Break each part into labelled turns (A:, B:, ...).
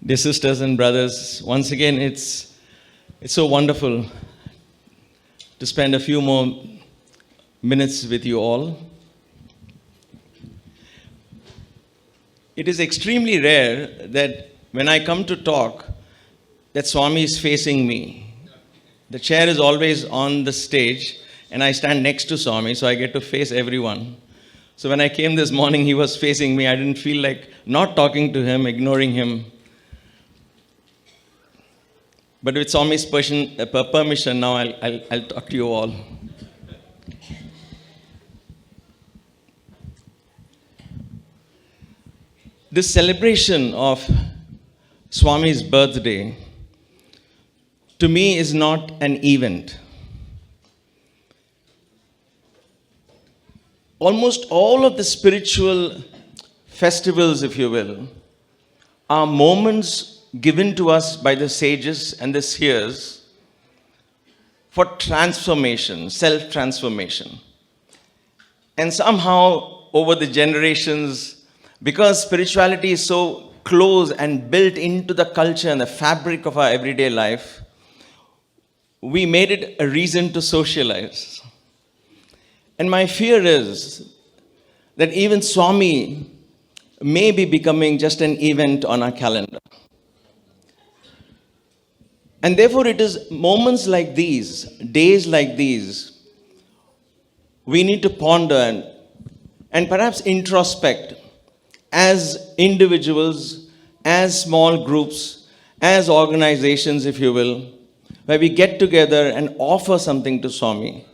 A: Dear sisters and brothers, once again, it's so wonderful to spend a few more minutes with you all. It is extremely rare that when I come to talk, that Swami is facing me. The chair is always on the stage, and I stand next to Swami, so I get to face everyone. So when I came this morning, he was facing me. I didn't feel like not talking to him, ignoring him. But with Swami's permission, now I'll talk to you all. This celebration of Swami's birthday, to me, is not an event. Almost all of the spiritual festivals, if you will, are moments given to us by the sages and the seers for transformation, self-transformation. And somehow, over the generations, because spirituality is so close and built into the culture and the fabric of our everyday life, we made it a reason to socialize. And my fear is that even Swami may be becoming just an event on our calendar. And therefore, it is moments like these, days like these, we need to ponder and perhaps introspect as individuals, as small groups, as organizations, if you will, where we get together and offer something to Swami.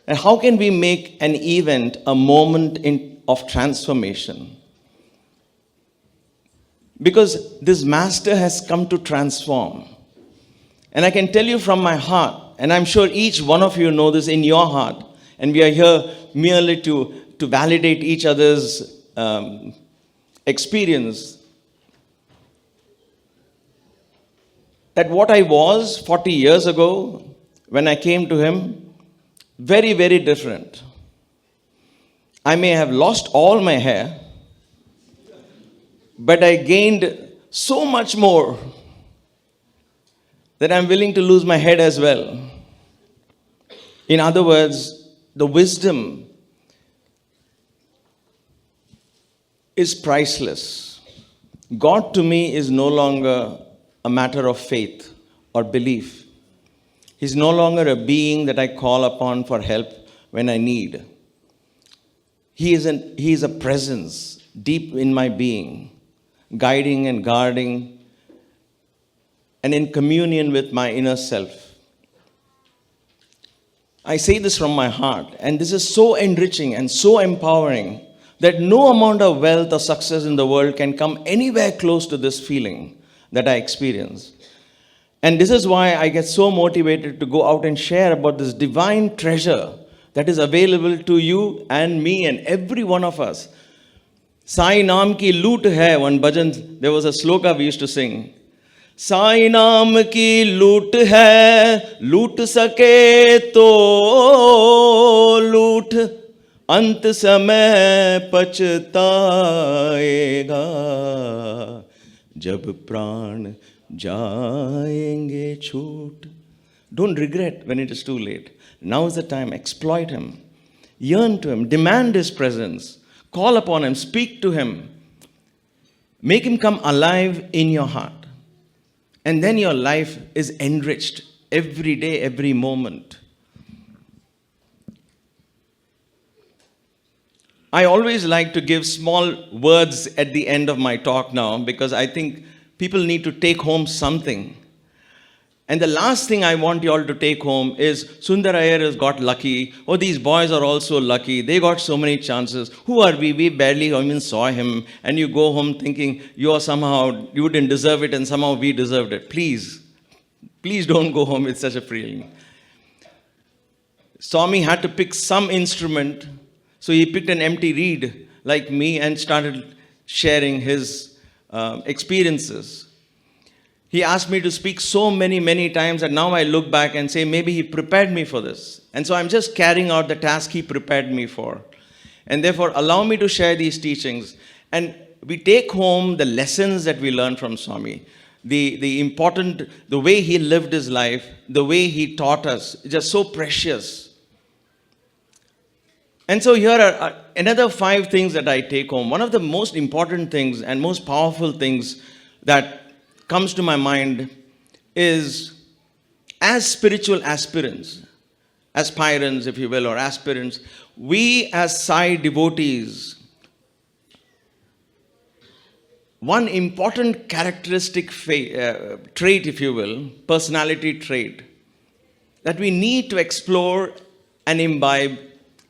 A: And how can we make an event a moment of transformation? Because this master has come to transform. And I can tell you from my heart, and I'm sure each one of you know this in your heart, and we are here merely to validate each other's experience, that what I was 40 years ago when I came to him, very, very different. I may have lost all my hair, but I gained so much more that I'm willing to lose my head as well. In other words, the wisdom is priceless. God to me is no longer a matter of faith or belief. He's no longer a being that I call upon for help when I need. He is a presence deep in my being, guiding and guarding, and in communion with my inner self. I say this from my heart, and this is so enriching and so empowering that no amount of wealth or success in the world can come anywhere close to this feeling that I experience. And this is why I get so motivated to go out and share about this divine treasure that is available to you and me and every one of us. Sai Naam ki loot hai, one bhajan, there was a sloka we used to sing. Sai नाम की लूट है, लूट सके तो लूट, अंत समय पछताएगा, जब प्राण जाएंगे छूट. Don't regret when it is too late. Now is the time. Exploit him. Yearn to him. Demand his presence. Call upon him. Speak to him. Make him come alive in your heart. And then your life is enriched every day, every moment. I always like to give small words at the end of my talk now because I think people need to take home something. And the last thing I want you all to take home is Sundar Iyer has got lucky. Oh, these boys are also lucky. They got so many chances. Who are we? We barely even saw him. And you go home thinking you didn't deserve it and somehow we deserved it. Please don't go home with such a feeling. Swami had to pick some instrument. So he picked an empty reed like me and started sharing his experiences. He asked me to speak so many times that now I look back and say, maybe he prepared me for this. And so I'm just carrying out the task he prepared me for. And therefore, allow me to share these teachings. And we take home the lessons that we learn from Swami, the way he lived his life, the way he taught us, just so precious. And so here are another 5 things that I take home. One of the most important things and most powerful things that comes to my mind is, as spiritual aspirants, if you will, or aspirants, we as Sai devotees, one important characteristic trait, if you will, personality trait, that we need to explore and imbibe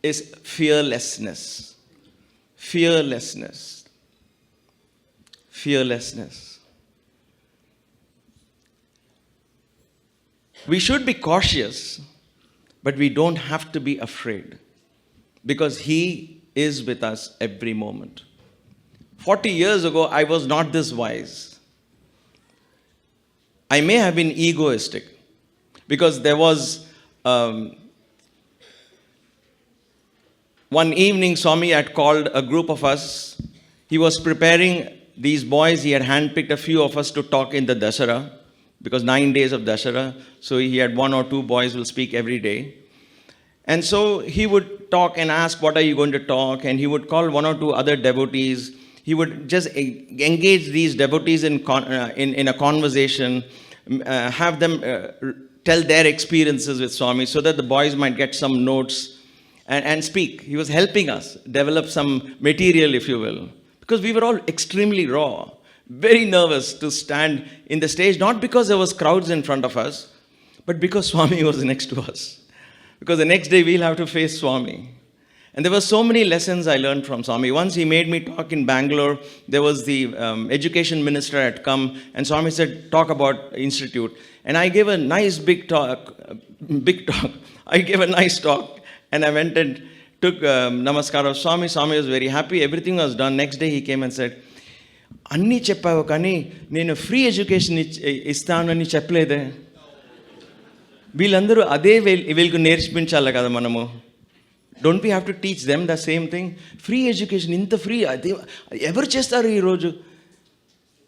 A: is fearlessness. Fearlessness. Fearlessness. We should be cautious, but we don't have to be afraid, because he is with us every moment. 40 years ago, I was not this wise. I may have been egoistic, because there was one evening, Swami had called a group of us. He was preparing these boys. He had handpicked a few of us to talk in the Dasara, because 9 days of Dasara. So he had 1 or 2 boys will speak every day. And so he would talk and ask, what are you going to talk? And he would call 1 or 2 other devotees. He would just engage these devotees in a conversation, have them tell their experiences with Swami, so that the boys might get some notes and speak. He was helping us develop some material, if you will, because we were all extremely raw, very nervous to stand in the stage, not because there was crowds in front of us, but because Swami was next to us. Because the next day we'll have to face Swami. And there were so many lessons I learned from Swami. Once he made me talk in Bangalore. There was the education minister had come, and Swami said, talk about institute. And I gave a nice big talk. I gave a nice talk. And I went and took Namaskar of Swami. Swami was very happy. Everything was done. Next day he came and said, Anni cheppavu kani nenu free education istanu cheppalede. Veelandaru ade veelku nerchipinchalla kada manamu. Don't we have to teach them the same thing? Free education, inta free evaru chestaru ee roju.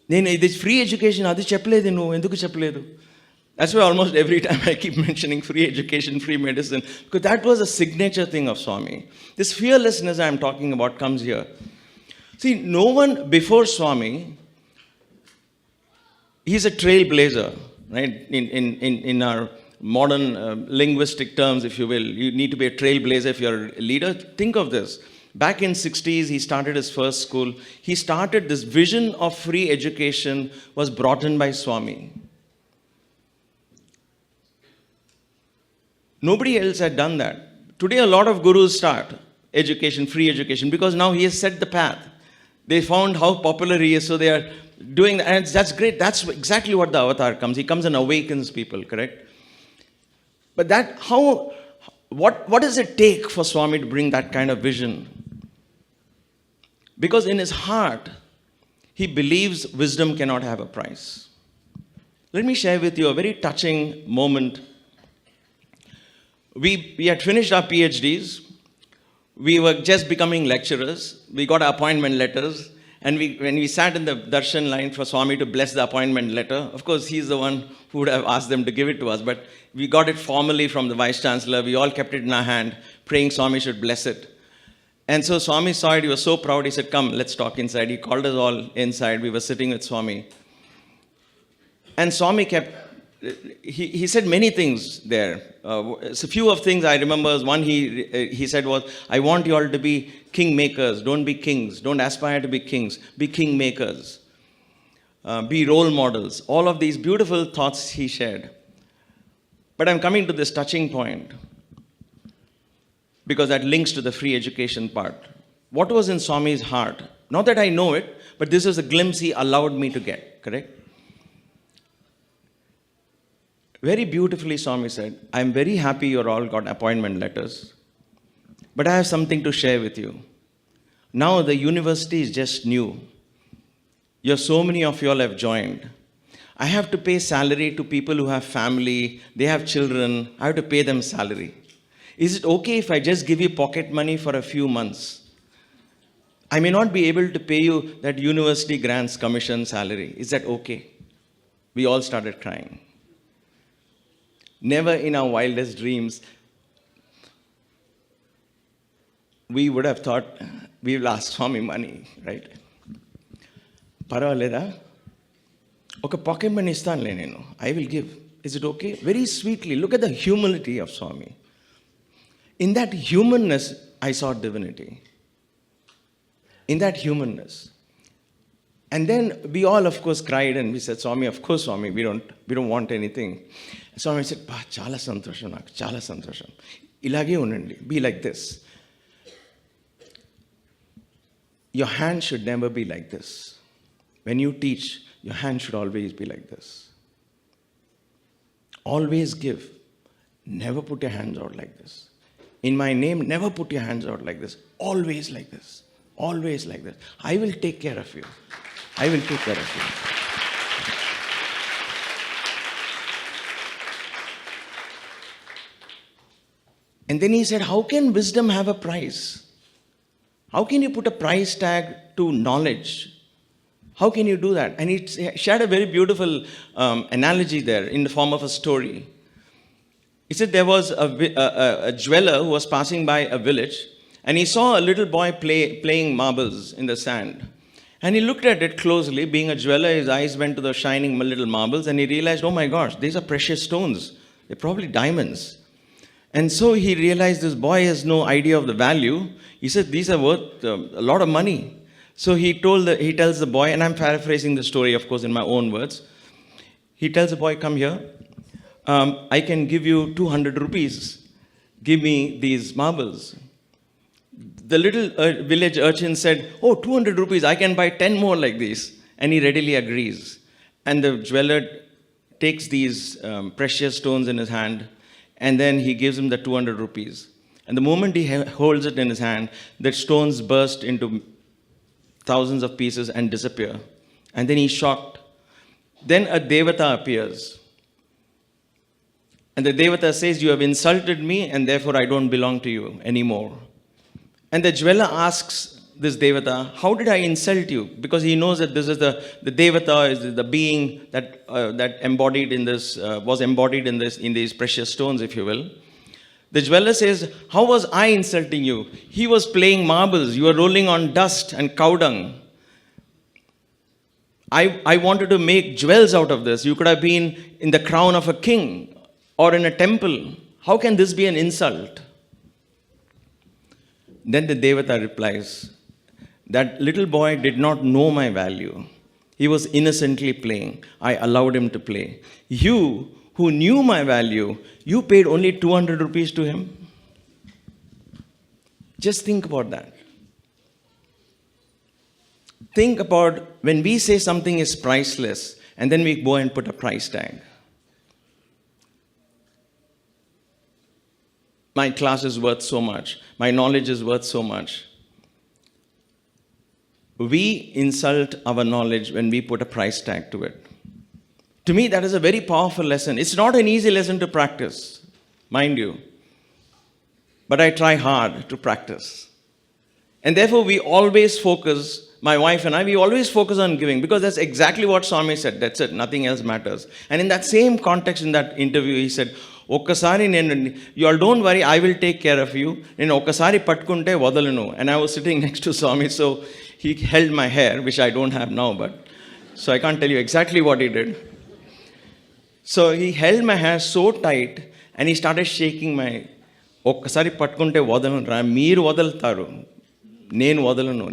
A: Nenu idi free education adi cheppaledu nu enduku cheppaledu. That's why almost every time I keep mentioning free education, free medicine, because that was a signature thing of Swami. This fearlessness I'm talking about comes here. See, no one before Swami, he's a trailblazer, right? In our modern linguistic terms, if you will, you need to be a trailblazer if you're a leader. Think of this. Back in 60s, he started his first school. He started this vision of free education was brought in by Swami. Nobody else had done that. Today, a lot of gurus start education, free education, because now he has set the path. They found how popular he is, so they are doing that. And that's great. That's exactly what the avatar comes. He comes and awakens people, correct? But what does it take for Swami to bring that kind of vision? Because in his heart, he believes wisdom cannot have a price. Let me share with you a very touching moment. We had finished our PhDs. We were just becoming lecturers. We got our appointment letters. And when we sat in the darshan line for Swami to bless the appointment letter, of course, he's the one who would have asked them to give it to us. But we got it formally from the Vice Chancellor. We all kept it in our hand, praying Swami should bless it. And so Swami saw it. He was so proud. He said, come, let's talk inside. He called us all inside. We were sitting with Swami. And Swami he said many things there. A few of things I remember. One he said was, I want you all to be king makers. Don't be kings. Don't aspire to be kings. Be king makers. Be role models. All of these beautiful thoughts he shared. But I'm coming to this touching point, because that links to the free education part. What was in Swami's heart? Not that I know it, but this is a glimpse he allowed me to get, correct? Very beautifully, Swami said, I'm very happy you all got appointment letters, but I have something to share with you. Now the university is just new. So many of you all have joined. I have to pay salary to people who have family, they have children, I have to pay them salary. Is it okay if I just give you pocket money for a few months? I may not be able to pay you that university grants commission salary. Is that okay? We all started crying. Never in our wildest dreams we would have thought we will ask Swami money, right? Parvaleda? Oka pocket money istanle nenu. I will give. Is it okay? Very sweetly. Look at the humility of Swami. In that humanness, I saw divinity. In that humanness. And then we all, of course, cried and we said, Swami, of course, Swami, we don't want anything. And Swami said, chala santosham naaku, chala santosham. Ilage unandi, be like this. Your hand should never be like this. When you teach, your hand should always be like this. Always give. Never put your hands out like this. In my name, never put your hands out like this. Always like this. Always like this. I will take care of you. I will take care of you. And then he said, how can wisdom have a price? How can you put a price tag to knowledge? How can you do that? And he shared a very beautiful analogy there in the form of a story. He said there was a jeweler who was passing by a village, and he saw a little boy playing marbles in the sand. And he looked at it closely. Being a jeweler, his eyes went to the shining little marbles, and he realized, oh my gosh, these are precious stones. They're probably diamonds. And so he realized this boy has no idea of the value. He said, these are worth a lot of money. So he tells the boy, and I'm paraphrasing the story, of course, in my own words. He tells the boy, come here. I can give you 200 rupees. Give me these marbles. The little village urchin said, oh, 200 rupees, I can buy 10 more like these. And he readily agrees. And the jeweler takes these precious stones in his hand, and then he gives him the 200 rupees. And the moment he holds it in his hand, the stones burst into thousands of pieces and disappear. And then he's shocked. Then a devata appears. And the devata says, you have insulted me, and therefore I don't belong to you anymore. And the jeweler asks this devata, how did I insult you? Because he knows that this is the devata is the being that embodied in this, was embodied in these precious stones, if you will. The jeweler says, how was I insulting you? He was playing marbles. You were rolling on dust and cow dung. I wanted to make jewels out of this. You could have been in the crown of a king or in a temple. How can this be an insult? Then the devata replies, that little boy did not know my value. He was innocently playing. I allowed him to play. You, who knew my value, you paid only 200 rupees to him. Just think about that. Think about when we say something is priceless, and then we go and put a price tag. My class is worth so much. My knowledge is worth so much. We insult our knowledge when we put a price tag to it. To me, that is a very powerful lesson. It's not an easy lesson to practice, mind you. But I try hard to practice. And therefore, we always focus, my wife and I, we always focus on giving, because that's exactly what Swami said. That's it. Nothing else matters. And in that same context, in that interview, he said, Okkasari nenu, you all don't worry, I will take care of you. Nenu okkasari patkunte vadalanu. And I was sitting next to Swami, so he held my hair, which I don't have now, so I can't tell you exactly what he did. So he held my hair so tight, and he started shaking my, okkasari patkunte vadalanu ra, meer vadaltaru. Nenu vadalanu.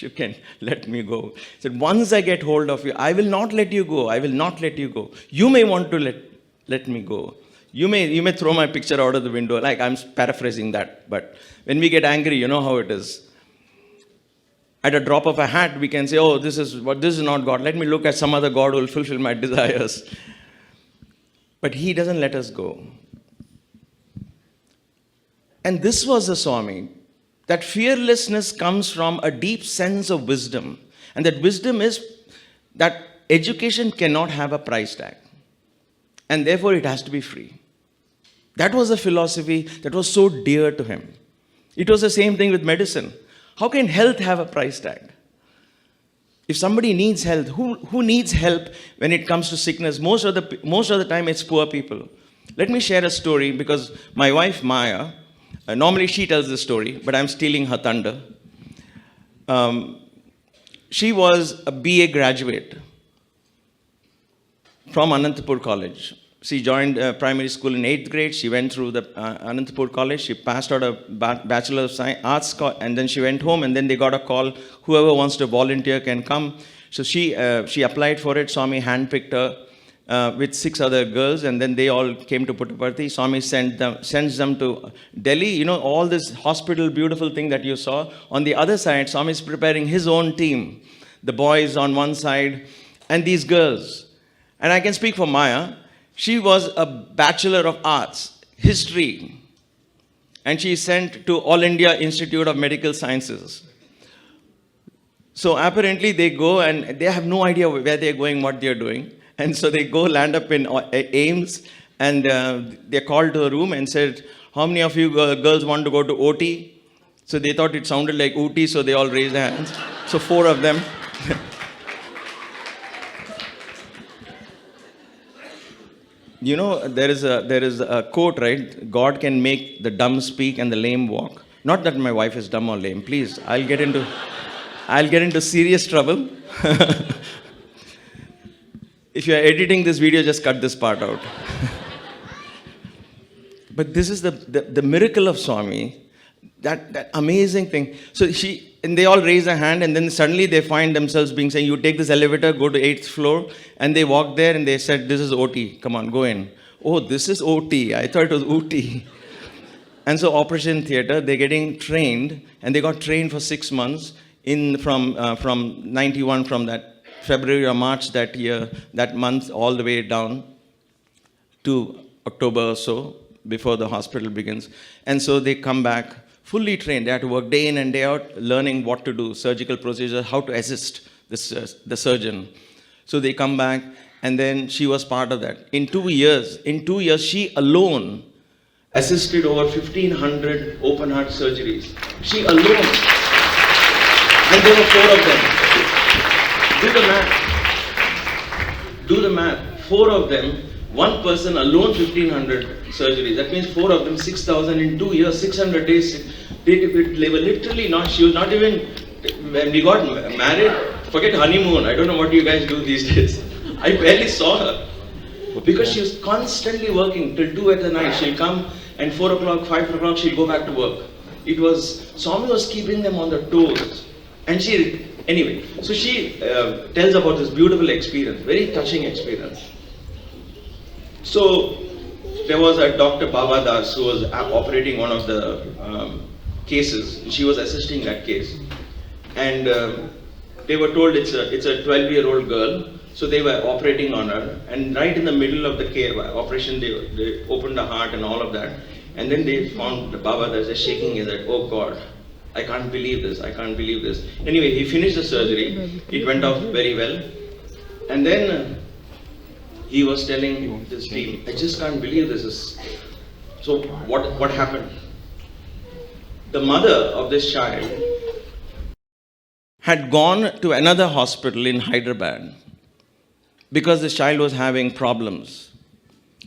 A: You can let me go. He said, once I get hold of you, I will not let you go. I will not let you go. You may want to let me go. You may throw my picture out of the window. Like, I'm paraphrasing that. But when we get angry, you know how it is. At a drop of a hat, we can say, oh, this is not God. Let me look at some other God who will fulfill my desires. But he doesn't let us go. And this was the Swami. That fearlessness comes from a deep sense of wisdom. And that wisdom is that education cannot have a price tag. And therefore, it has to be free. That was a philosophy that was so dear to him. It was the same thing with medicine. How can health have a price tag? If somebody needs health, who needs help when it comes to sickness? Most of the time, it's poor people. Let me share a story, because my wife Maya, normally she tells the story, but I'm stealing her thunder. She was a BA graduate from Anantapur College. She joined primary school in 8th grade. She went through the Anantapur College. She passed out a Bachelor of Arts, and then she went home, and then they got a call, whoever wants to volunteer can come. So she applied for it. Swami handpicked her with 6 other girls, and then they all came to Puttaparthi. Swami sends them to Delhi. You know, all this hospital, beautiful thing that you saw. On the other side, Swami is preparing his own team. The boys on one side, and these girls. And I can speak for Maya. She was a Bachelor of Arts, History, and she is sent to All India Institute of Medical Sciences. So apparently they go and they have no idea where they're going, what they're doing. And so they go land up in AIIMS, and they're called to a room and said, how many of you girls want to go to OT? So they thought it sounded like OT, so they all raised their hands. So 4 of them. You know, there is a quote, right? God can make the dumb speak and the lame walk. Not that my wife is dumb or lame. Please, I'll get into serious trouble. If you are editing this video, just cut this part out. But this is the miracle of Swami, that amazing thing. So and they all raise a hand, and then suddenly they find themselves being saying, you take this elevator, go to 8th floor, and they walk there and they said, this is OT, come on, go in. Oh, this is OT, I thought it was OT. And so Operation Theatre, they're getting trained, and they got trained for 6 months from 91, from that February or March that year, that month, all the way down to October or so, before the hospital begins. And so they come back fully trained. They had to work day in and day out, learning what to do, surgical procedures, how to assist the surgeon. So they come back, and then she was part of that. In 2 years, she alone assisted over 1,500 open heart surgeries. She alone. And there were 4 of them. Do the math. 4 of them, one person alone, 1,500 surgeries. That means 4 of them, 6,000 in 2 years, 600 days. They were literally not, she was not even, when we got married, forget honeymoon, I don't know what you guys do these days. I barely saw her. Because she was constantly working till 2 at the night. She'll come, and 4 o'clock, 5 o'clock, she'll go back to work. Swami was keeping them on their toes. And anyway, so she tells about this beautiful experience, very touching experience. So there was a Dr. Baba Das who was operating one of the cases. She was assisting that case. And they were told it's a 12-year-old girl. So they were operating on her. And right in the middle of the operation, they opened the heart and all of that. And then they found the Baba Das just shaking his head. Oh God, I can't believe this. I can't believe this. Anyway, he finished the surgery. It went off very well. And then he was telling this team, I just can't believe this. So what happened? The mother of this child had gone to another hospital in Hyderabad because this child was having problems.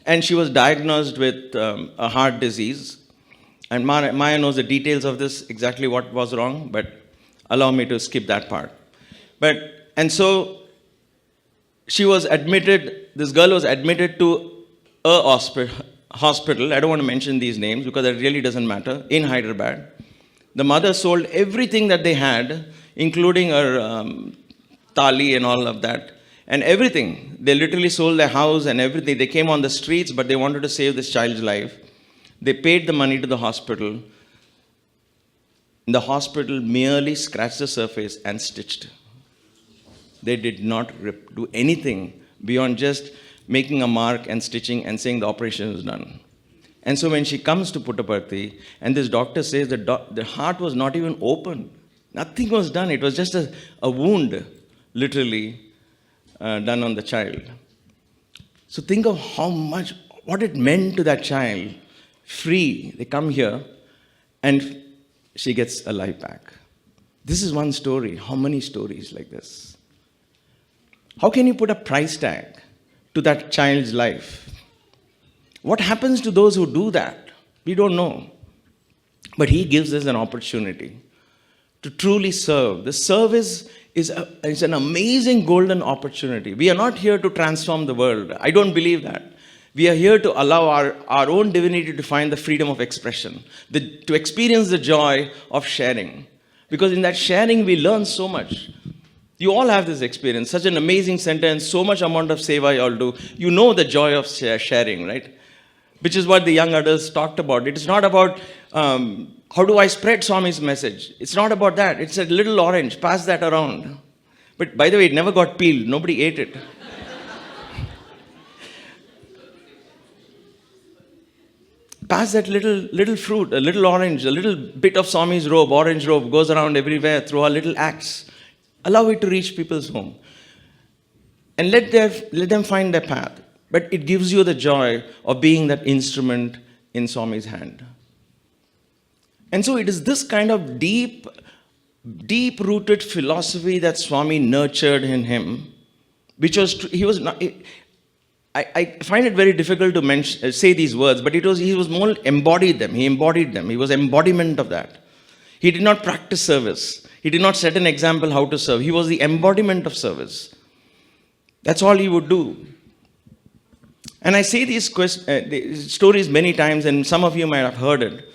A: And she was diagnosed with a heart disease. And Maya knows the details of this, exactly what was wrong, but allow me to skip that part. And so she was admitted, this girl was admitted to a hospital, I don't want to mention these names because it really doesn't matter, in Hyderabad. The mother sold everything that they had, including her thali and all of that, and everything. They literally sold their house and everything. They came on the streets, but they wanted to save this child's life. They paid the money to the hospital. The hospital merely scratched the surface and stitched. They did not do anything beyond just making a mark and stitching and saying the operation is done. And so when she comes to Puttaparthi, and this doctor says that the heart was not even open. Nothing was done. It was just a wound, literally, done on the child. So think of what it meant to that child. Free, they come here, and she gets a life back. This is one story. How many stories like this? How can you put a price tag to that child's life? What happens to those who do that? We don't know. But he gives us an opportunity to truly serve. The service is an amazing golden opportunity. We are not here to transform the world. I don't believe that. We are here to allow our own divinity to find the freedom of expression, to experience the joy of sharing. Because in that sharing, we learn so much. You all have this experience, such an amazing center and so much amount of seva you all do. You know the joy of sharing, right? Which is what the young adults talked about. It is not about how do I spread Swami's message. It's not about that. It's a little orange. Pass that around. But by the way, it never got peeled. Nobody ate it. Pass that little fruit, a little orange, a little bit of Swami's robe, orange robe, goes around everywhere through our little acts. Allow it to reach people's home. And let them find their path. But it gives you the joy of being that instrument in Swami's hand. And so it is this kind of deep-rooted philosophy that Swami nurtured in him, which was, he was not... I find it very difficult to say these words, but he was more embodied them. He embodied them. He was embodiment of that. He did not practice service. He did not set an example how to serve. He was the embodiment of service. That's all he would do. And I say these stories many times, and some of you might have heard it.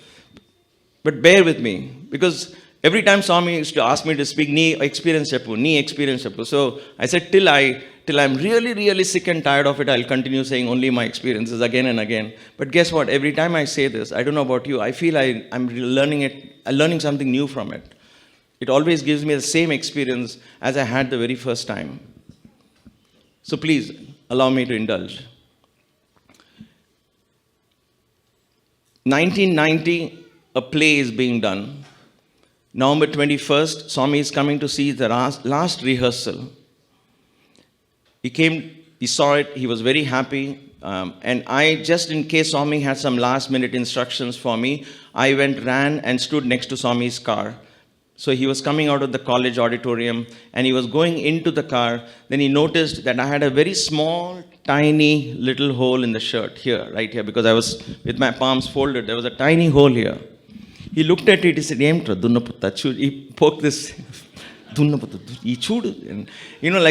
A: But bear with me, because every time Swami used to ask me to speak, nee experience cheppu. So I said, till I'm really, really sick and tired of it, I'll continue saying only my experiences again and again. But guess what? Every time I say this, I don't know about you, I feel I'm learning something new from it. It always gives me the same experience as I had the very first time. So please, allow me to indulge. 1990, a play is being done. November 21st, Swami is coming to see the last rehearsal. He saw it, he was very happy. And I, just in case Swami had some last minute instructions for me, I ran and stood next to Swami's car. So he was coming out of the college auditorium and he was going into the car. Then he noticed that I had a very small, tiny little hole in the shirt here, right here, because I was with my palms folded. There was a tiny hole here. He looked at it, he said, he poked this, and like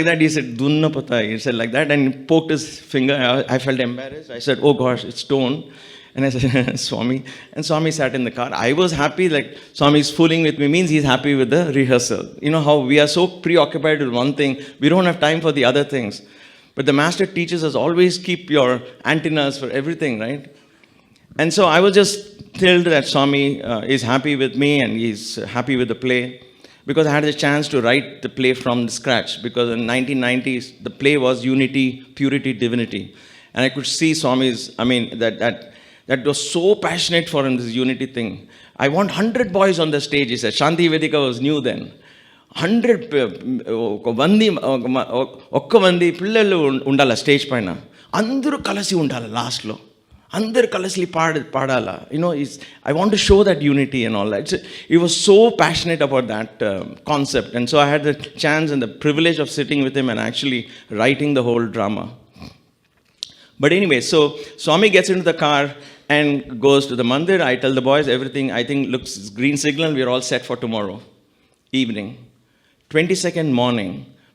A: that, he said, he said like that, and he poked his finger. I felt embarrassed. I said, oh gosh, it's stone. And I said, Swami. And Swami sat in the car. I was happy, like Swami is fooling with me, means he's happy with the rehearsal. You know how we are so preoccupied with one thing, we don't have time for the other things. But the master teaches us always keep your antennas for everything, right? And so I was just thrilled that Swami is happy with me and he's happy with the play, because I had the chance to write the play from the scratch, because in 1990s, the play was Unity, Purity, Divinity. And I could see Swami's, that was so passionate for him, this unity thing. I want 100 boys on the stage, he said. Shanti Vedika was new then. 100 ఒక్క మంది పిల్లలు ఉండాల stage పైన, అందరూ కలిసి ఉండాలి లాస్ట్లో, అందరూ కలిసి పాడాలా. I want to show that unity and all that. He was so passionate about that concept, and so I had the chance and the privilege of sitting with him and actually writing the whole drama. But anyway, so Swami gets into the car and goes to the mandir. I tell the boys everything I think looks green signal, we are all set for tomorrow evening. 22nd morning,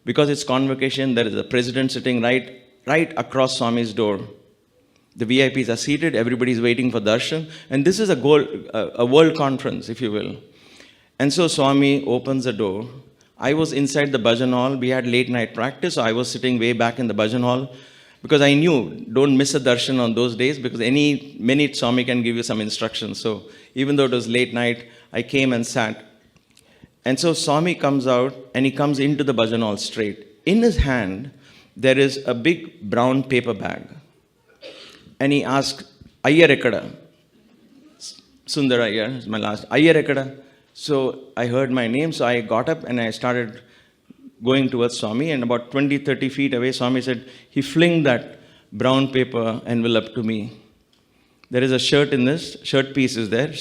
A: because it's convocation, there is a president sitting right across Swami's door. The VIPs are seated, everybody is waiting for darshan, and this is a world conference, if you will. And so Swami opens the door. I was inside the bhajan hall. We had late night practice, so I was sitting way back in the bhajan hall, because I knew, don't miss a darshan on those days, because any minute Swami can give you some instructions. So even though it was late night, I came and sat. And so Swami comes out and he comes into the bhajan hall straight. In his hand, there is a big brown paper bag. And he asked, Iyer ekkada? Sundar Iyer is my last. Iyer ekkada? So I heard my name, so I got up and I started going towards Swami, and about 20-30 feet away, Swami said, he flinged that brown paper envelope to me. There is a shirt in this, shirt piece is there,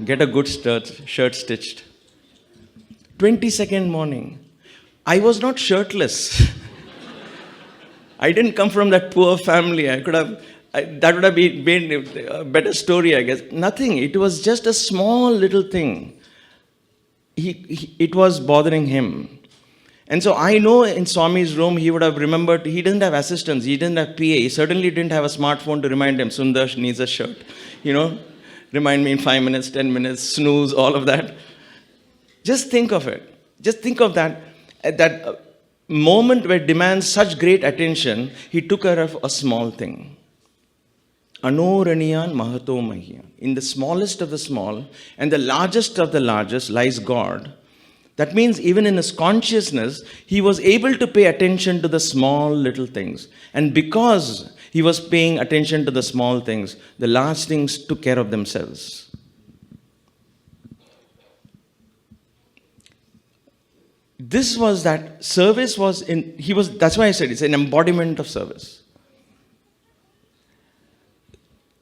A: get a good shirt stitched. 22nd morning. I was not shirtless. I didn't come from that poor family. That would have been a better story, I guess. Nothing. It was just a small little thing. It was bothering him. And so I know in Swami's room, he would have remembered, he didn't have assistants, he didn't have PA, he certainly didn't have a smartphone to remind him, Sundar needs a shirt. Remind me in 5 minutes, 10 minutes, snooze, all of that. Just think of it. Just think of that moment where it demands such great attention, he took care of a small thing. Anoraniyan mahato mahya. In the smallest of the small and the largest of the largest lies God. That means even in his consciousness, he was able to pay attention to the small little things. And because he was paying attention to the small things, the large things took care of themselves. This was that service that's why I said it's an embodiment of service.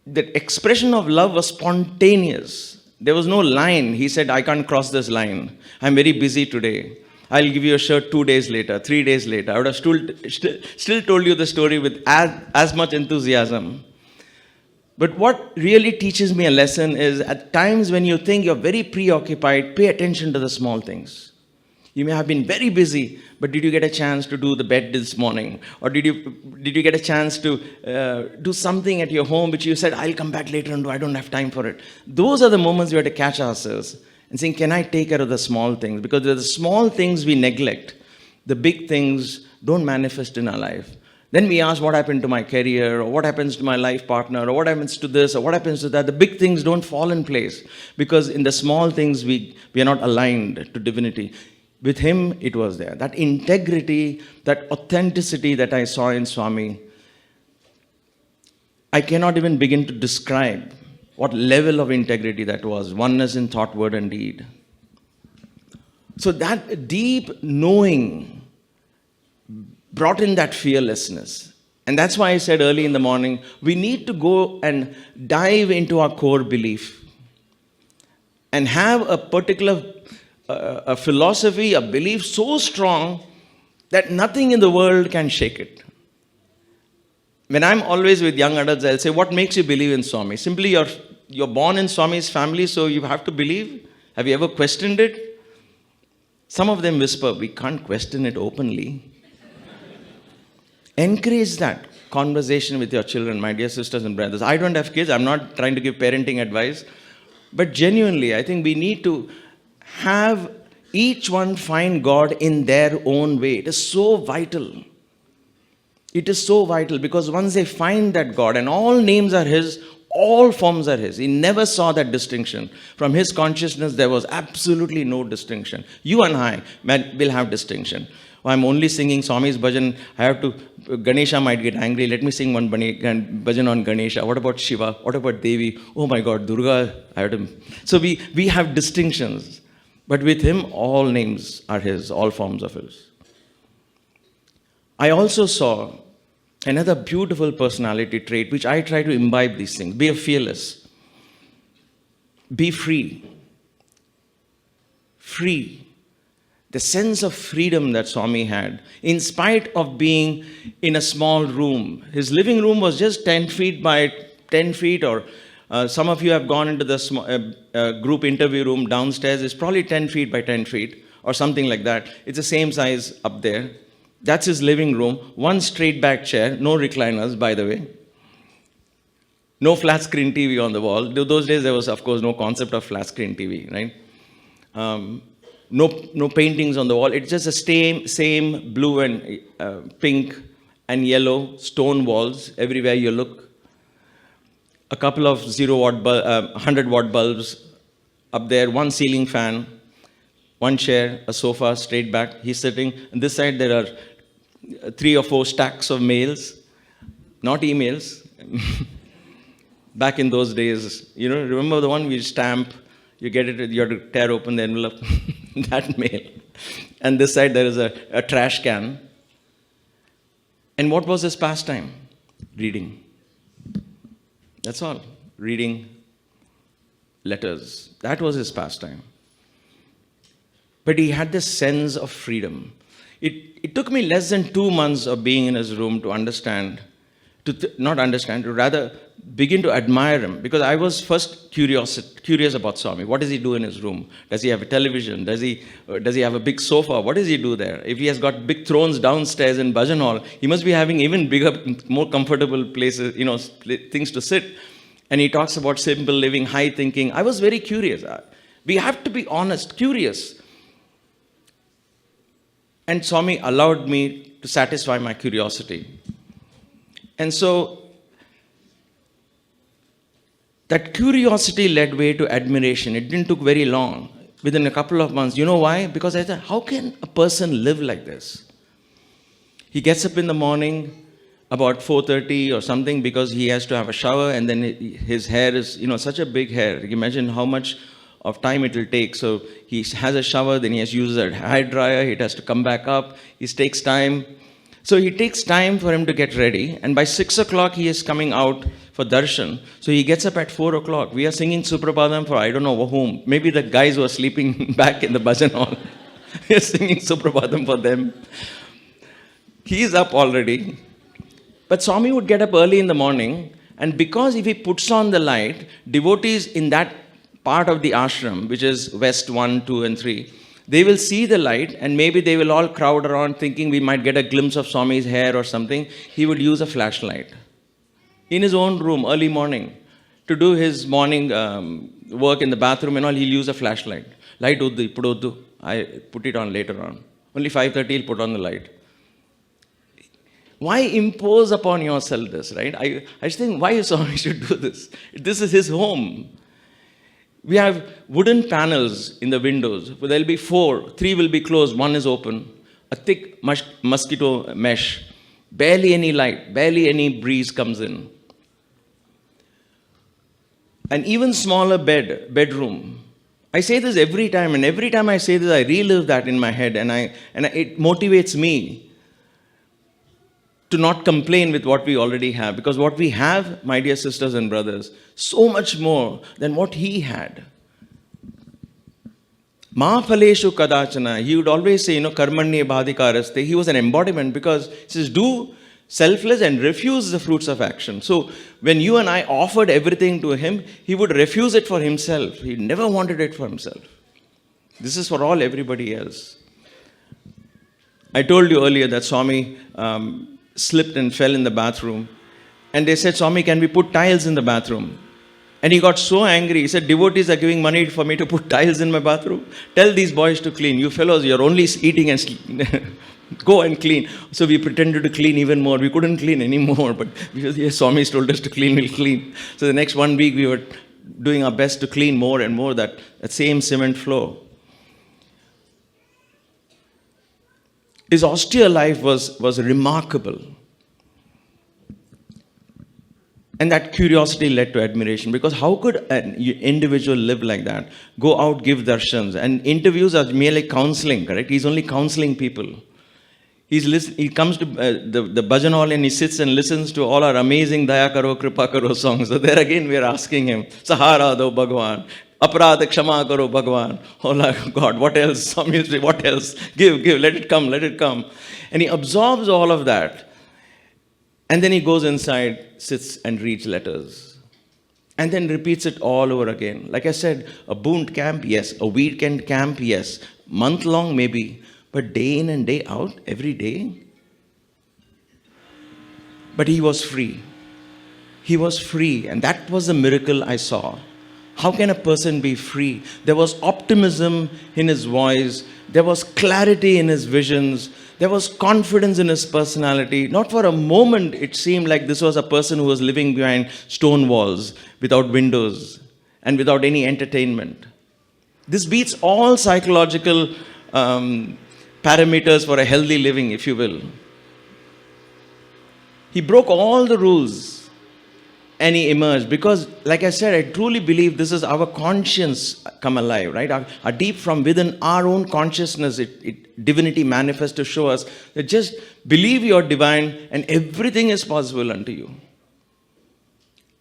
A: The expression of love was spontaneous. There was no line. He said, I can't cross this line. I'm very busy today. I'll give you a shirt 2 days later, 3 days later. I would have still told you the story with as much enthusiasm. But what really teaches me a lesson is at times when you think you're very preoccupied, pay attention to the small things. You may have been very busy, but did you get a chance to do the bed this morning? Or did you get a chance to do something at your home which you said, I'll come back later and do, I don't have time for it. Those are the moments we have to catch ourselves and saying, can I take care of the small things? Because the small things we neglect, the big things don't manifest in our life. Then we ask what happened to my career, or what happens to my life partner, or what happens to this, or what happens to that. The big things don't fall in place because in the small things we are not aligned to divinity. With him, it was there. That integrity, that authenticity that I saw in Swami, I cannot even begin to describe what level of integrity that was. Oneness in thought, word, and deed. So that deep knowing brought in that fearlessness. And that's why I said early in the morning, we need to go and dive into our core belief and have a particular a philosophy, a belief so strong that nothing in the world can shake it. When I'm always with young adults, I'll say, what makes you believe in Swami? Simply you're born in Swami's family, so you have to believe. Have you ever questioned it? Some of them whisper, we can't question it openly. Encourage that conversation with your children, my dear sisters and brothers. I don't have kids. I'm not trying to give parenting advice. But genuinely, I think we need to have each one find God in their own way. It is so vital. It is so vital because once they find that God, and all names are His, all forms are His. He never saw that distinction. From His consciousness, there was absolutely no distinction. You and I will have distinction. I'm only singing Swami's bhajan. Ganesha might get angry. Let me sing one bhajan on Ganesha. What about Shiva? What about Devi? Oh my God, Durga. So we have distinctions. But with him, all names are his, all forms of his. I also saw another beautiful personality trait, which I try to imbibe these things. Be fearless. Be free. Free. The sense of freedom that Swami had, in spite of being in a small room. His living room was just 10 feet by 10 feet, or some of you have gone into the group interview room downstairs. It's probably 10 feet by 10 feet or something like that. It's the same size up there. That's his living room. One straight back chair, no recliners, by the way. No flat screen TV on the wall. Those days there was, of course, no concept of flat screen TV, right? No paintings on the wall. It's just the same blue and pink and yellow stone walls everywhere you look. A couple of 100-watt bulbs up there, one ceiling fan, one chair, a sofa straight back. He's sitting. On this side, there are 3 or 4 stacks of mails, not emails. Back in those days, remember the one we stamp, you get it, you have to tear open the envelope, that mail. And this side, there is a trash can. And what was his pastime? Reading. That's all. Reading letters. That was his pastime. But he had this sense of freedom. It took me less than 2 months of being in his room to understand, not understand, to rather begin to admire him. Because I was first curious about Swami. What does he do in his room? Does he have a television? Does he have a big sofa? What does he do there? If he has got big thrones downstairs in Bhajan Hall, he must be having even bigger, more comfortable places, things to sit. And he talks about simple living, high thinking. I was very curious. We have to be honest, curious. And Swami allowed me to satisfy my curiosity. And so, that curiosity led way to admiration. It didn't take very long. Within a couple of months. You know why? Because I thought, how can a person live like this? He gets up in the morning about 4:30 or something because he has to have a shower, and then his hair is, such a big hair. You can imagine how much of time it will take. So he has a shower, then he has to use a hair dryer, he has to come back up, he takes time. So he takes time for him to get ready, and by 6 o'clock he is coming out for darshan. So he gets up at 4 o'clock. We are singing Suprabhatam for I don't know whom. Maybe the guys who are sleeping back in the bhajan hall. We are singing Suprabhatam for them. He is up already. But Swami would get up early in the morning, and because if he puts on the light, devotees in that part of the ashram, which is West 1, 2, and 3, they will see the light, and maybe they will all crowd around thinking we might get a glimpse of Swami's hair or something. He would use a flashlight in his own room early morning to do his morning work in the bathroom and all. He'll use a flashlight. Light uddu, ippudu. I put it on later on. Only 5:30 he'll put on the light. Why impose upon yourself this, right? I just think, why Swami should do this? This is his home. We have wooden panels in the windows. There will be 4. 3 will be closed. 1 is open. A thick mosquito mesh. Barely any light. Barely any breeze comes in. An even smaller bedroom. I say this every time, and every time I say this, I relive that in my head, and it motivates me to not complain with what we already have. Because what we have, my dear sisters and brothers, so much more than what he had. Ma phaleshu kadachana. He would always say, karmanye bhadikaraste. He was an embodiment because he says, do selfless and refuse the fruits of action. So when you and I offered everything to him, he would refuse it for himself. He never wanted it for himself. This is for everybody else. I told you earlier that Swami slipped and fell in the bathroom. And they said, Swami, can we put tiles in the bathroom? And he got so angry. He said, devotees are giving money for me to put tiles in my bathroom. Tell these boys to clean. You fellows, you're only eating and go and clean. So we pretended to clean even more. We couldn't clean anymore. But because Swami's told us to clean, we'll clean. So the next 1 week, we were doing our best to clean more and more that same cement floor. His austere life was remarkable. And that curiosity led to admiration. Because how could an individual live like that? Go out, give darshans. And interviews are merely counseling, correct? He's only counseling people. He comes to the bhajan hall and he sits and listens to all our amazing Daya Karo, Kripa Karo songs. So there again we are asking him, Sahara do Bhagawan. Aparadha kshama karo Bhagawan. Oh God, what else? What else? Give, let it come, let it come. And he absorbs all of that. And then he goes inside, sits and reads letters. And then repeats it all over again. Like I said, a boot camp, yes. A weekend camp, yes. Month long, maybe. But day in and day out, every day. But he was free. He was free. And that was the miracle I saw. How can a person be free? There was optimism in his voice. There was clarity in his visions. There was confidence in his personality. Not for a moment it seemed like this was a person who was living behind stone walls, without windows, and without any entertainment. This beats all psychological parameters for a healthy living, if you will. He broke all the rules. And he emerged because, like I said, I truly believe this is our conscience come alive, right? Our deep from within our own consciousness, divinity manifests to show us that just believe you're divine and everything is possible unto you.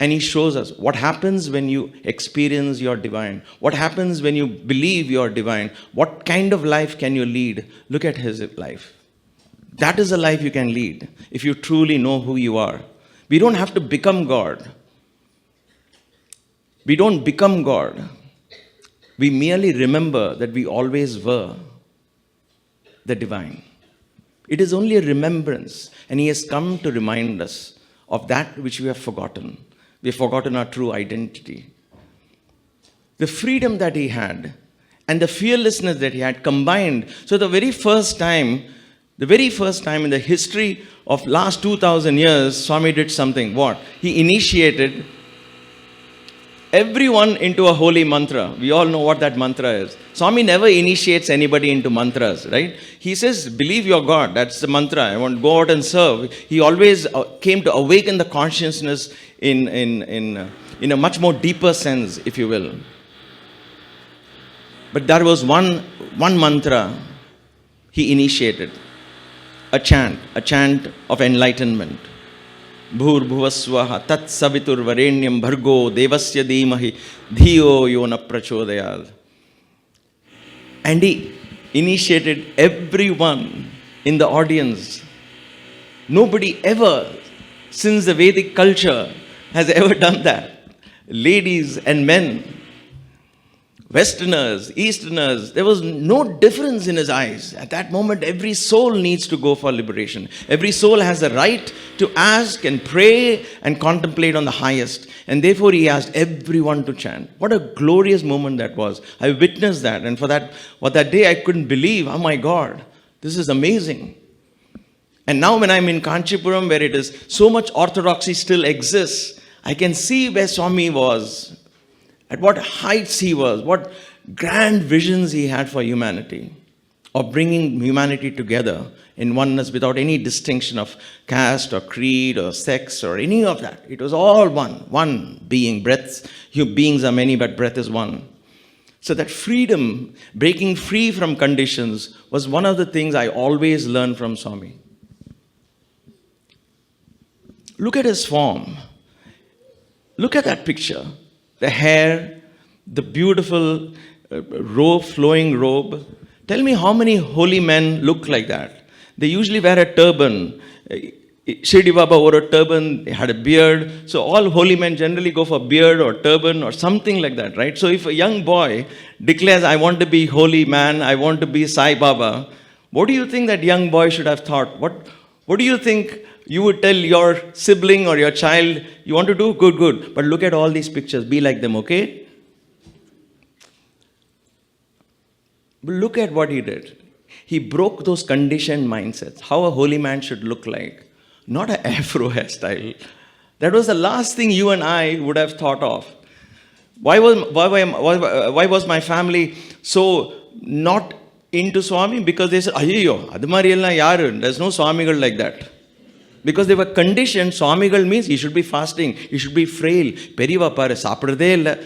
A: And he shows us what happens when you experience your divine. What happens when you believe you're divine. What kind of life can you lead? Look at his life. That is a life you can lead if you truly know who you are. We don't have to become God. We don't become God. We merely remember that we always were the divine. It is only a remembrance, and he has come to remind us of that which we have forgotten. We have forgotten our true identity. The freedom that he had and the fearlessness that he had combined. So the very first time in the history of last 2000 years, Swami did something. What? He initiated everyone into a holy mantra. We all know what that mantra is. Swami never initiates anybody into mantras, right? He says, believe your God. That's the mantra. I want to go out and serve. He always came to awaken the consciousness in a much more deeper sense, if you will. But there was one mantra he initiated. A chant of enlightenment. Bhur bhuvaswaha tat savitur varenyam bhargo devasya dhimahi dhiyo yona prachodayad. And he initiated everyone in the audience. Nobody ever, since the Vedic culture, has ever done that. Ladies and men, Westerners, Easterners, there was no difference in his eyes. At that moment, every soul needs to go for liberation. Every soul has the right to ask and pray and contemplate on the highest. And therefore, he asked everyone to chant. What a glorious moment that was. I witnessed that. And for that day, I couldn't believe, oh my God, this is amazing. And now when I'm in Kanchipuram, where it is so much orthodoxy still exists, I can see where Swami was, at what heights he was, what grand visions he had for humanity, of bringing humanity together in oneness without any distinction of caste or creed or sex or any of that. It was all one being. Beings are many, but breath is one. So that freedom, breaking free from conditions, was one of the things I always learned from Swami. Look at his form. Look at that picture. The hair, the beautiful flowing robe. Tell me how many holy men look like that. They usually wear a turban. Shirdi Baba wore a turban, he had a beard. So all holy men generally go for beard or turban or something like that, right? So if a young boy declares, I want to be holy man, I want to be Sai Baba, what do you think that young boy should have thought? What do you think you would tell your sibling or your child, you want to do? Good. But look at all these pictures. Be like them, okay? But look at what he did. He broke those conditioned mindsets. How a holy man should look like. Not an afro hairstyle. That was the last thing you and I would have thought of. Why was my family so not into Swami? Because they said, Ayyo, adu mari ella yaru. There's no Swamigal like that. Because they were conditioned, Swamigal means he should be fasting, he should be frail. Periva paru, saapradhe illa.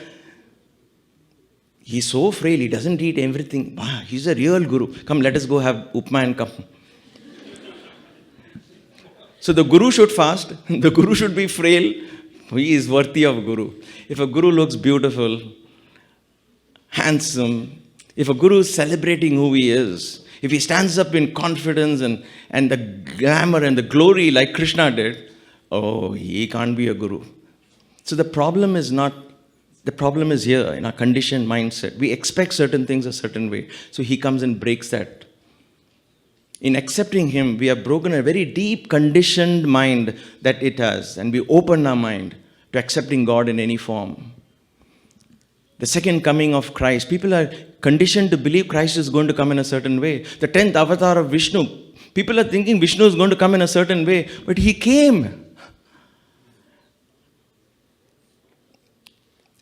A: He's so frail, he doesn't eat everything. Wow, he's a real guru. Come, let us go have upma and come. So the guru should fast, the guru should be frail. He is worthy of guru. If a guru looks beautiful, handsome, if a guru is celebrating who he is, if he stands up in confidence and the glamour and the glory like Krishna did, oh, he can't be a guru. So the problem is here in our conditioned mindset. We expect certain things a certain way. So he comes and breaks that. In accepting him, we have broken a very deep conditioned mind that it has. And we open our mind to accepting God in any form. The second coming of Christ. People are conditioned to believe Christ is going to come in a certain way. The 10th avatar of Vishnu. People are thinking Vishnu is going to come in a certain way. But he came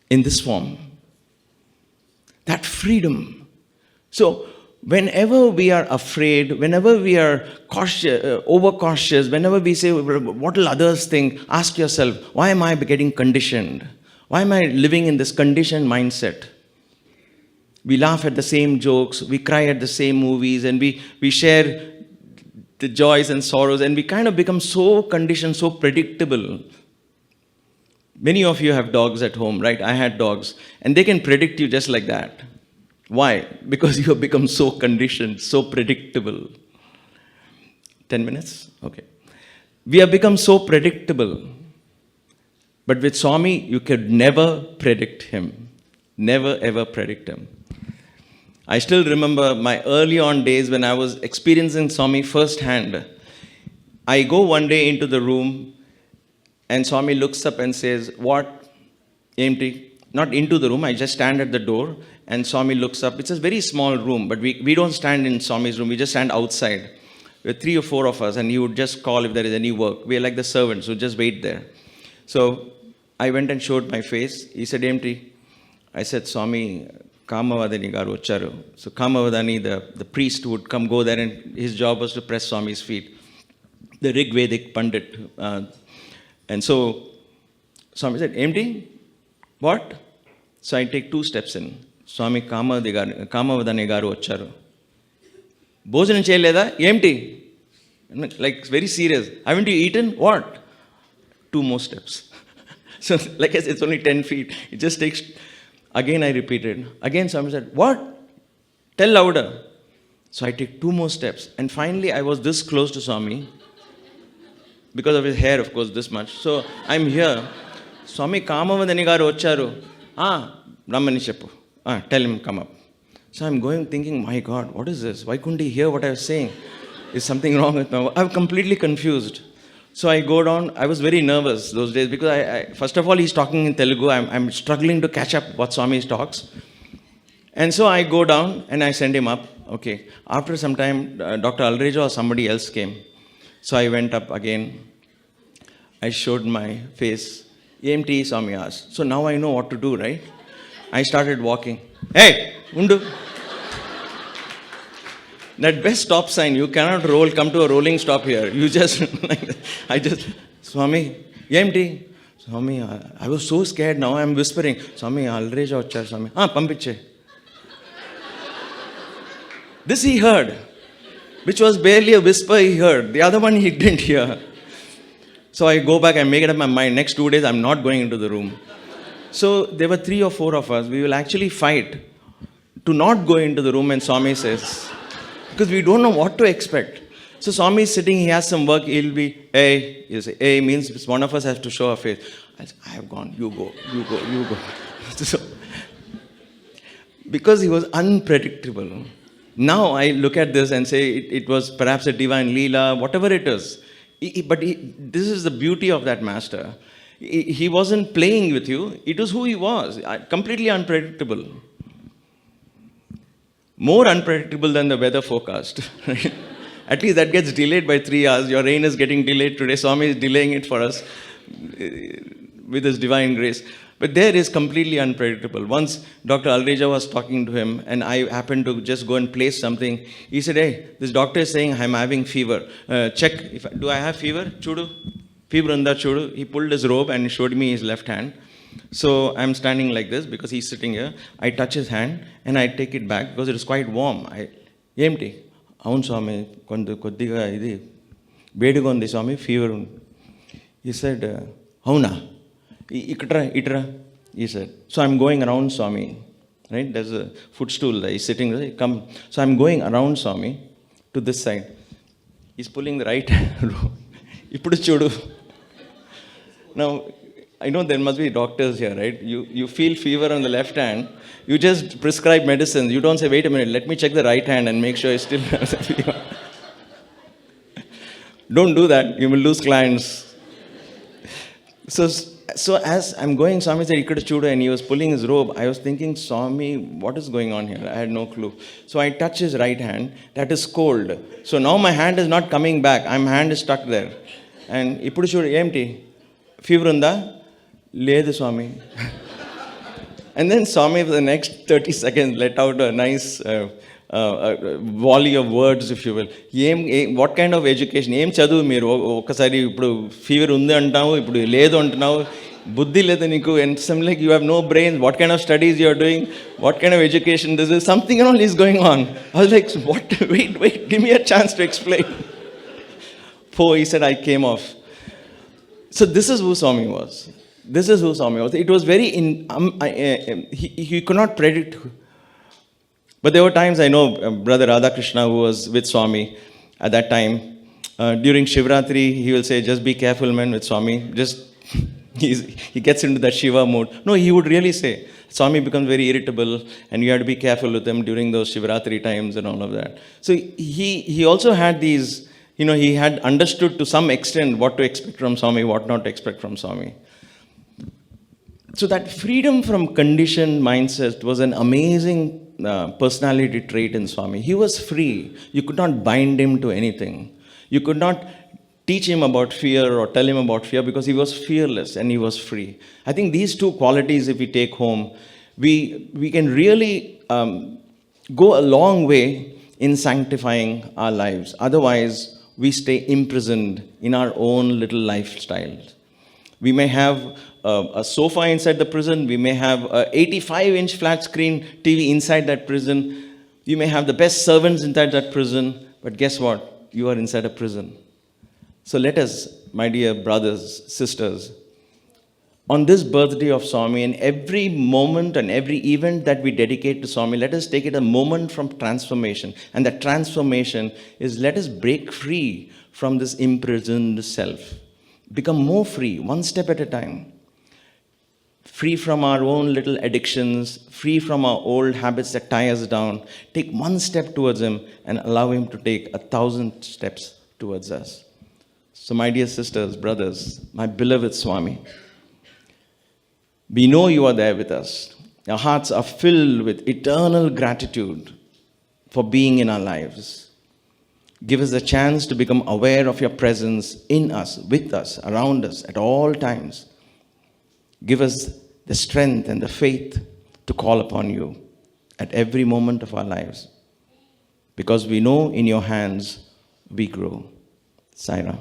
A: in this form. That freedom. So, whenever we are afraid, whenever we are overcautious, whenever we say, what will others think? Ask yourself, why am I getting conditioned? Why am I living in this conditioned mindset? We laugh at the same jokes, we cry at the same movies, and we share the joys and sorrows, and we kind of become so conditioned, so predictable. Many of you have dogs at home, right? I had dogs, and they can predict you just like that. Why? Because you have become so conditioned, so predictable. 10 minutes? Okay. We have become so predictable. But with Swami, you could never predict him. Never ever predict him. I still remember my early on days when I was experiencing Swami firsthand. I go one day into the room, and Swami looks up and says, "What? Empty?" Not into the room, I just stand at the door, and Swami looks up. It's a very small room, but we don't stand in Swami's room, we just stand outside. There are 3 or 4 of us, and he would just call if there is any work. We are like the servants who just wait there. So I went and showed my face. He said, "Empty." I said, "Swami, Kamavadani garu vacharu." So Kamavadani, the priest would go there, and his job was to press Swami's feet. The Rig Vedic Pandit. And so Swami said, "Empty? What?" So I take 2 steps in. "Swami, Kamavadani garu vacharu." "Bhojanam cheyaleda? Empty?" Like very serious. "Haven't you eaten?" "What?" 2 more steps. So like I said, it's only 10 feet. It just takes. Again I repeated. Again Swami said, "What? Tell louder." So I take 2 more steps. And finally I was this close to Swami. Because of his hair, of course, this much. So I'm here. "Swami, Kamavadani garu vacharu." "Ramani cheppu." "Tell him, come up." So I'm going thinking, my God, what is this? Why couldn't he hear what I was saying? Is something wrong with my... I'm completely confused. So I go down. I was very nervous those days because I first of all, he's talking in Telugu. I'm struggling to catch up what Swami talks. And so I go down and I send him up. Okay. After some time, Dr. Alrejo or somebody else came. So I went up again. I showed my face. "EMT," Swami asked. So now I know what to do, right? I started walking. "Hey, undu." That best stop sign, you cannot come to a rolling stop here. You just, "Swami, EMT." "Swami, I was so scared now, I'm whispering. Swami, Alrejo vachar, Swami. Pampiche." This he heard, which was barely a whisper he heard. The other one he didn't hear. So I go back, I make it up my mind. Next 2 days, I'm not going into the room. So there were 3 or 4 of us. We will actually fight to not go into the room when Swami says, because we don't know what to expect. So Swami is sitting, he has some work, he'll be, "Hey," he'll say, "Hey," means one of us has to show our face. I say, "I have gone, you go. So, because he was unpredictable. Now I look at this and say it was perhaps a divine Leela, whatever it is. But this is the beauty of that master. He wasn't playing with you, it was who he was, completely unpredictable. More unpredictable than the weather forecast. At least that gets delayed by 3 hours. Your rain is getting delayed today. Swami is delaying it for us with his divine grace. But there is completely unpredictable. Once Dr. Alreja was talking to him, and I happened to just go and place something. He said, "Hey, this doctor is saying I'm having fever. Check. Do I have fever? Chudu. Fever unda chudu." He pulled his robe and showed me his left hand. So I'm standing like this because he's sitting here. I touch his hand and I take it back because it is quite warm. "Empty." "Avunu Swami, koddiga idi vediga undi Swami, fever." He said, "Avuna? Itra." He said. So I'm going around Swami. Right? There's a footstool there. He's sitting there. Come. So I'm going around Swami to this side. He's pulling the right robe. Ippudu chudu. Now, I know there must be doctors here, right? You feel fever on the left hand. You just prescribe medicines. You don't say, "Wait a minute, let me check the right hand and make sure it still has a fever." Don't do that. You will lose clients. So as I'm going, Swami said, "Ikkada chudu," and he was pulling his robe. I was thinking, "Swami, what is going on here?" I had no clue. So I touch his right hand. That is cold. So now my hand is not coming back. My hand is stuck there. And ippudu chudu, "Empty. Fever unda?" "Ledu Swami." And then Swami, for the next 30 seconds, let out a nice volley of words, if you will. What kind of education? Em chadu meeru okasari ippudu fever undi antavu, ippudu ledu antunavu, buddhi ledha niku, and some like you have no brains. What kind of studies you are doing? What kind of education this is? Something and all is going on. I was like, "What? Wait, give me a chance to explain." He said, "I came off." So this is who Swami was. This is who Swami was. It was very he could not predict. But there were times I know Brother Radhakrishna, who was with Swami at that time, during Shivratri, he will say, just be careful, man, with Swami. Just, he gets into that Shiva mode. No, he would really say, Swami becomes very irritable and you have to be careful with him during those Shivratri times and all of that. So he also had these, he had understood to some extent what to expect from Swami, what not to expect from Swami. So that freedom from conditioned mindset was an amazing personality trait in Swami. He was free. You could not bind him to anything. You could not teach him about fear or tell him about fear because he was fearless and he was free. I think these two qualities, if we take home, we can really go a long way in sanctifying our lives. Otherwise, we stay imprisoned in our own little lifestyle. We may have a sofa inside the prison. We may have an 85-inch flat screen TV inside that prison. You may have the best servants inside that prison. But guess what? You are inside a prison. So let us, my dear brothers, sisters, on this birthday of Swami, and every moment and every event that we dedicate to Swami, let us take it a moment from transformation. And that transformation is, let us break free from this imprisoned self. Become more free, one step at a time. Free from our own little addictions, free from our old habits that tie us down. Take one step towards him and allow him to take 1,000 steps towards us. So my dear sisters, brothers, my beloved Swami, we know you are there with us. Our hearts are filled with eternal gratitude for being in our lives. Give us a chance to become aware of your presence in us, with us, around us, at all times. Give us the strength and the faith to call upon you at every moment of our lives. Because we know in your hands we grow. Sai Ram.